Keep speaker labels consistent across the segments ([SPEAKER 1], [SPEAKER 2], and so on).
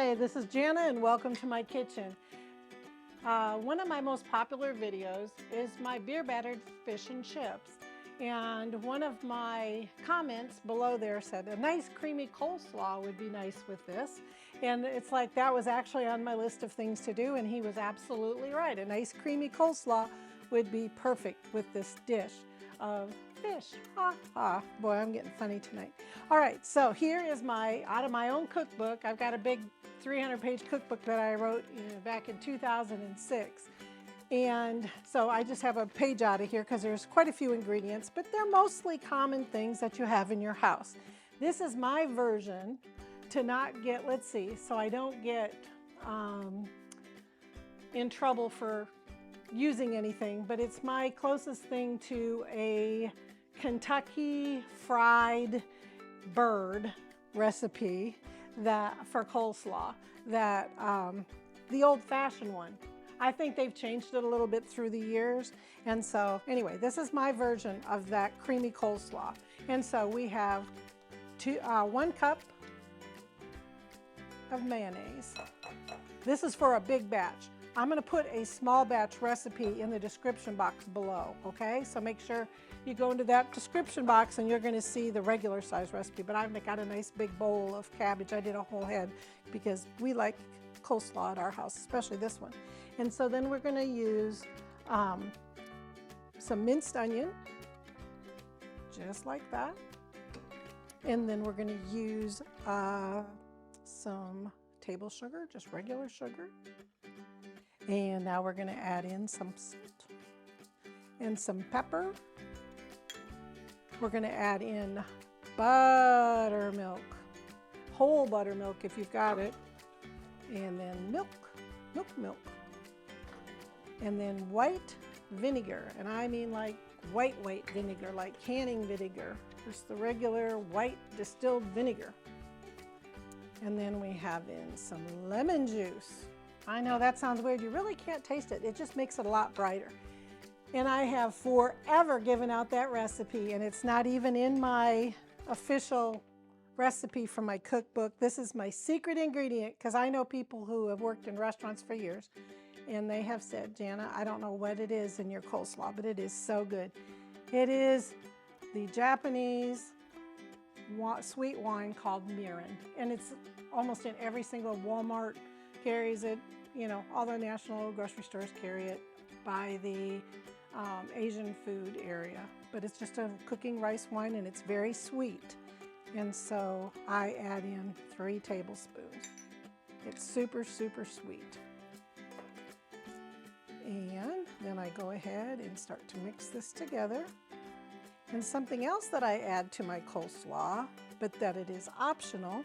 [SPEAKER 1] Hi, this is Jana and welcome to my kitchen. One of my most popular videos is my beer battered fish and chips. And one of my comments below there said a nice creamy coleslaw would be nice with this. And it's like that was actually on my list of things to do, and he was absolutely right. A nice creamy coleslaw would be perfect with this dish of fish. Ha ha. Boy, I'm getting funny tonight. All right, so here is out of my own cookbook. I've got a big 300-page cookbook that I wrote back in 2006. And so I just have a page out of here because there's quite a few ingredients, but they're mostly common things that you have in your house. This is my version to not get, let's see, so I don't get in trouble for using anything, but it's my closest thing to a Kentucky fried bird recipe for coleslaw, the old-fashioned one. I think they've changed it a little bit through the years. And so anyway, this is my version of that creamy coleslaw. And so we have 1 cup of mayonnaise. This is for a big batch. I'm going to put a small batch recipe in the description box below, okay? So make sure you go into that description box and you're going to see the regular size recipe. But I've got a nice big bowl of cabbage. I did a whole head because we like coleslaw at our house, especially this one. And so then we're going to use some minced onion, just like that. And then we're going to use some table sugar, just regular sugar. And now we're going to add in some salt and some pepper. We're going to add in buttermilk, whole buttermilk if you've got it, and then milk. And then white vinegar, and I mean like white vinegar, like canning vinegar, just the regular white distilled vinegar. And then we have in some lemon juice. I know that sounds weird, you really can't taste it, it just makes it a lot brighter. And I have forever given out that recipe, and it's not even in my official recipe from my cookbook. This is my secret ingredient because I know people who have worked in restaurants for years, and they have said, Jana, I don't know what it is in your coleslaw, but it is so good. It is the Japanese sweet wine called Mirin, and it's almost in every single Walmart carries it. You know, all the national grocery stores carry it by the Asian food area, but it's just a cooking rice wine, and it's very sweet. And so I add in 3 tablespoons. It's super, super sweet. And then I go ahead and start to mix this together. And something else that I add to my coleslaw, but that it is optional,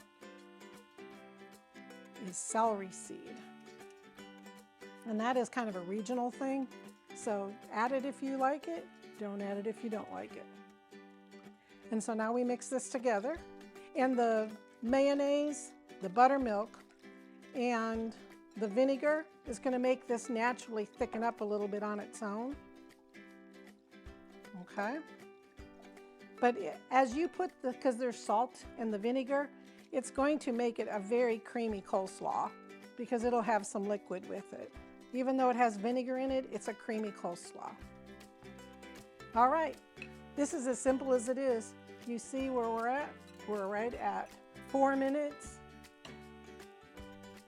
[SPEAKER 1] is celery seed. And that is kind of a regional thing. So add it if you like it, don't add it if you don't like it. And so now we mix this together, and the mayonnaise, the buttermilk, and the vinegar is going to make this naturally thicken up a little bit on its own. Okay? But as you put because there's salt in the vinegar, it's going to make it a very creamy coleslaw because it'll have some liquid with it. Even though it has vinegar in it, it's a creamy coleslaw. All right, this is as simple as it is. You see where we're at? We're right at 4 minutes.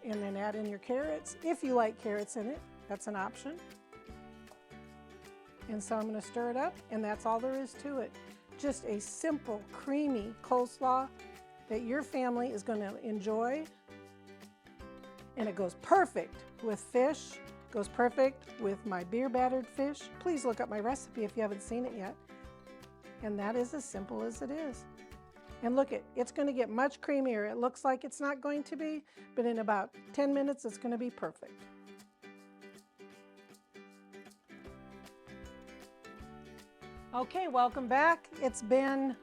[SPEAKER 1] And then add in your carrots. If you like carrots in it, that's an option. And so I'm going to stir it up, and that's all there is to it. Just a simple, creamy coleslaw that your family is going to enjoy. And it goes perfect with fish, goes perfect with my beer battered fish. Please look up my recipe if you haven't seen it yet. And that is as simple as it is. And look, it's going to get much creamier. It looks like it's not going to be, but in about 10 minutes, it's going to be perfect. Okay, welcome back. It's been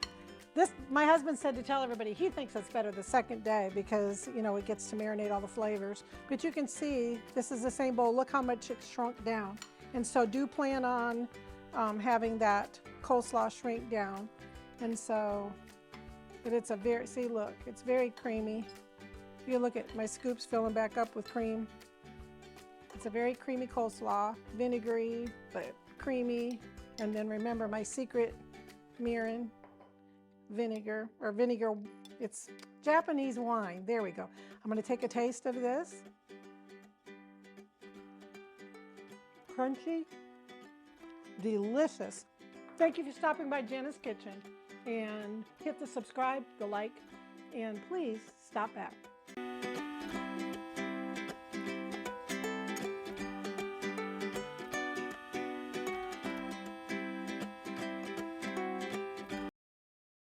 [SPEAKER 1] my husband said to tell everybody he thinks it's better the second day because, you know, it gets to marinate all the flavors. But you can see this is the same bowl. Look how much it's shrunk down. And so do plan on having that coleslaw shrink down. And so, but it's a see, look, it's very creamy. You look at my scoops filling back up with cream. It's a very creamy coleslaw, vinegary, but creamy. And then remember my secret Mirin vinegar, or vinegar, it's Japanese wine. There we go. I'm going to take a taste of this. Crunchy, delicious. Thank you for stopping by Jenna's Kitchen, and hit the subscribe, the like, and please stop back.